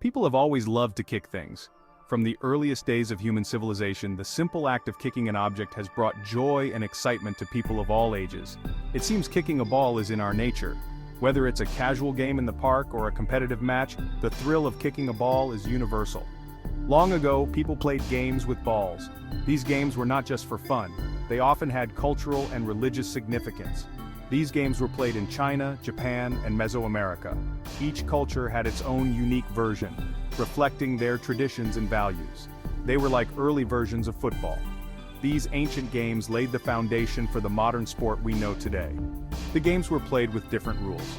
People have always loved to kick things. From the earliest days of human civilization, the simple act of kicking an object has brought joy and excitement to people of all ages. It seems kicking a ball is in our nature. Whether it's a casual game in the park or a competitive match, the thrill of kicking a ball is universal. Long ago, people played games with balls. These games were not just for fun. They often had cultural and religious significance. These games were played in China, Japan, and Mesoamerica. Each culture had its own unique version, reflecting their traditions and values. They were like early versions of football. These ancient games laid the foundation for the modern sport we know today. The games were played with different rules.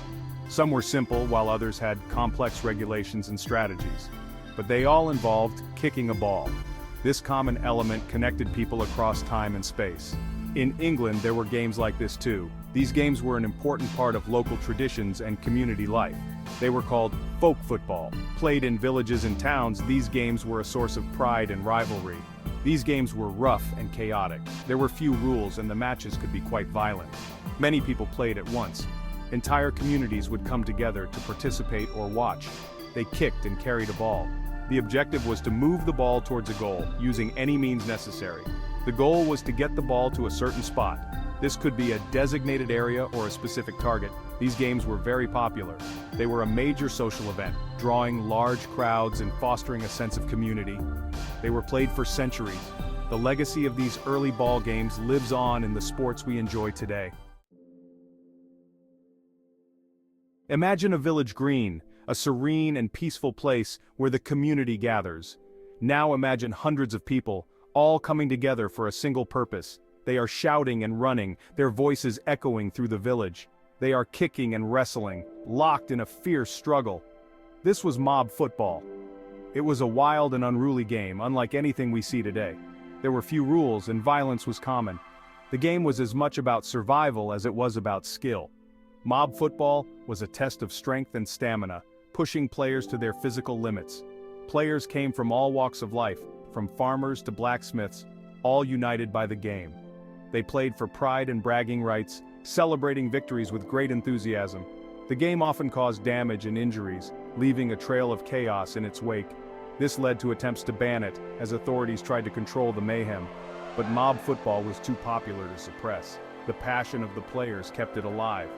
Some were simple, while others had complex regulations and strategies. But they all involved kicking a ball. This common element connected people across time and space. In England, there were games like this too. These games were an important part of local traditions and community life. They were called folk football. Played in villages and towns, these games were a source of pride and rivalry. These games were rough and chaotic. There were few rules and the matches could be quite violent. Many people played at once. Entire communities would come together to participate or watch. They kicked and carried a ball. The objective was to move the ball towards a goal, using any means necessary. The goal was to get the ball to a certain spot. This could be a designated area or a specific target. These games were very popular. They were a major social event, drawing large crowds and fostering a sense of community. They were played for centuries. The legacy of these early ball games lives on in the sports we enjoy today. Imagine a village green, a serene and peaceful place where the community gathers. Now imagine hundreds of people, all coming together for a single purpose. They are shouting and running, their voices echoing through the village. They are kicking and wrestling, locked in a fierce struggle. This was mob football. It was a wild and unruly game, unlike anything we see today. There were few rules and violence was common. The game was as much about survival as it was about skill. Mob football was a test of strength and stamina, pushing players to their physical limits. Players came from all walks of life, from farmers to blacksmiths, all united by the game. They played for pride and bragging rights, celebrating victories with great enthusiasm. The game often caused damage and injuries, leaving a trail of chaos in its wake. This led to attempts to ban it, as authorities tried to control the mayhem. But mob football was too popular to suppress. The passion of the players kept it alive.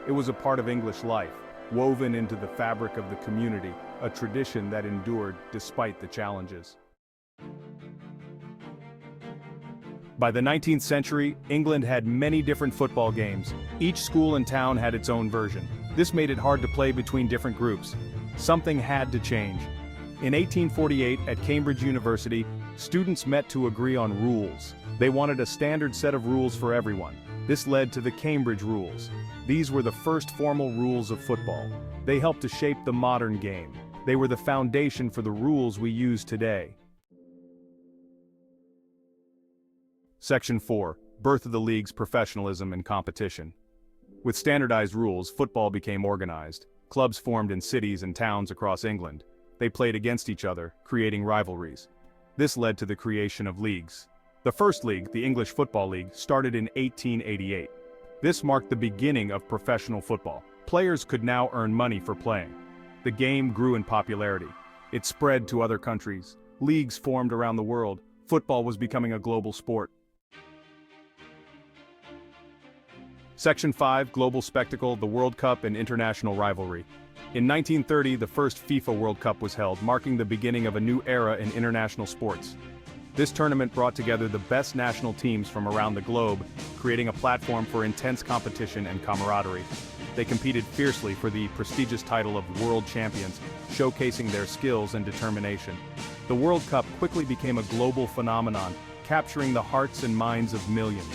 It was a part of English life, woven into the fabric of the community, a tradition that endured despite the challenges. By the 19th century, England had many different football games. Each school and town had its own version. This made it hard to play between different groups. Something had to change. In 1848, at Cambridge University, students met to agree on rules. They wanted a standard set of rules for everyone. This led to the Cambridge Rules. These were the first formal rules of football. They helped to shape the modern game. They were the foundation for the rules we use today. Section 4. Birth of the league's professionalism and competition. With standardized rules, football became organized. Clubs formed in cities and towns across England. They played against each other, creating rivalries. This led to the creation of leagues. The first league, the English Football League, started in 1888. This marked the beginning of professional football. Players could now earn money for playing. The game grew in popularity. It spread to other countries. Leagues formed around the world. Football was becoming a global sport. Section 5. Global spectacle, the World Cup and international rivalry. In 1930, the first FIFA World Cup was held, marking the beginning of a new era in international sports. This tournament brought together the best national teams from around the globe, creating a platform for intense competition and camaraderie. They competed fiercely for the prestigious title of World Champions, showcasing their skills and determination. The World Cup quickly became a global phenomenon, capturing the hearts and minds of millions.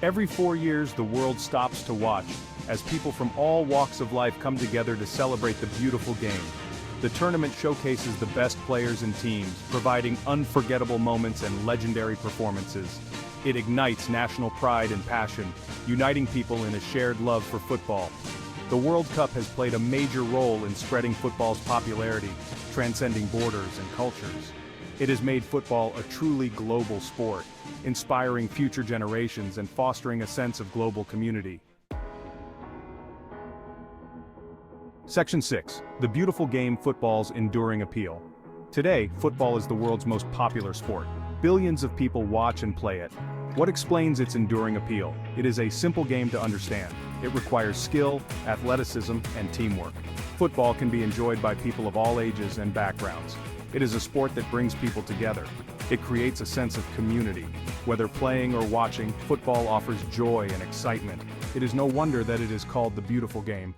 Every 4 years, the world stops to watch, as people from all walks of life come together to celebrate the beautiful game. The tournament showcases the best players and teams, providing unforgettable moments and legendary performances. It ignites national pride and passion, uniting people in a shared love for football. The World Cup has played a major role in spreading football's popularity, transcending borders and cultures. It has made football a truly global sport, inspiring future generations and fostering a sense of global community. Section 6. The beautiful game football's enduring appeal. Today, football is the world's most popular sport. Billions of people watch and play it. What explains its enduring appeal? It is a simple game to understand. It requires skill, athleticism, and teamwork. Football can be enjoyed by people of all ages and backgrounds. It is a sport that brings people together. It creates a sense of community. Whether playing or watching, football offers joy and excitement. It is no wonder that it is called the beautiful game.